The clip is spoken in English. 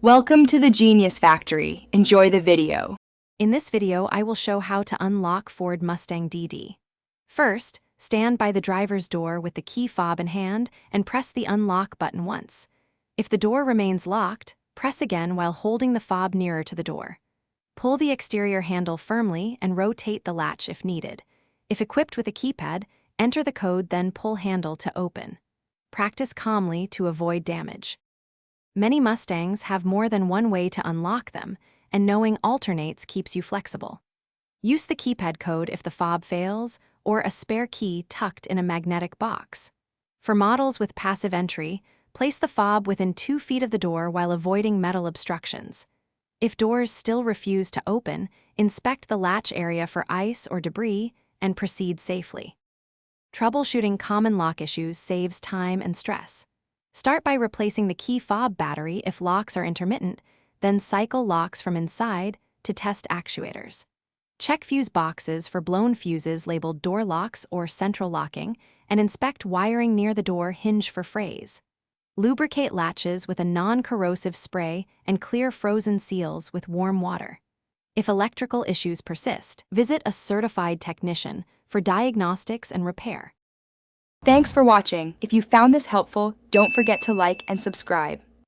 Welcome to the Genius Factory. Enjoy the video. In this video, I will show how to unlock Ford Mustang DD. First, stand by the driver's door with the key fob in hand and press the unlock button once. If the door remains locked, press again while holding the fob nearer to the door. Pull the exterior handle firmly and rotate the latch if needed. If equipped with a keypad, enter the code, then pull handle to open. Practice calmly to avoid damage. Many Mustangs have more than one way to unlock them, and knowing alternates keeps you flexible. Use the keypad code if the fob fails, or a spare key tucked in a magnetic box. For models with passive entry, place the fob within 2 feet of the door while avoiding metal obstructions. If doors still refuse to open, inspect the latch area for ice or debris and proceed safely. Troubleshooting common lock issues saves time and stress. Start by replacing the key fob battery if locks are intermittent, then cycle locks from inside to test actuators. Check fuse boxes for blown fuses labeled door locks or central locking, and inspect wiring near the door hinge for frays. Lubricate latches with a non-corrosive spray and clear frozen seals with warm water. If electrical issues persist, visit a certified technician for diagnostics and repair. Thanks for watching. If you found this helpful, don't forget to like and subscribe.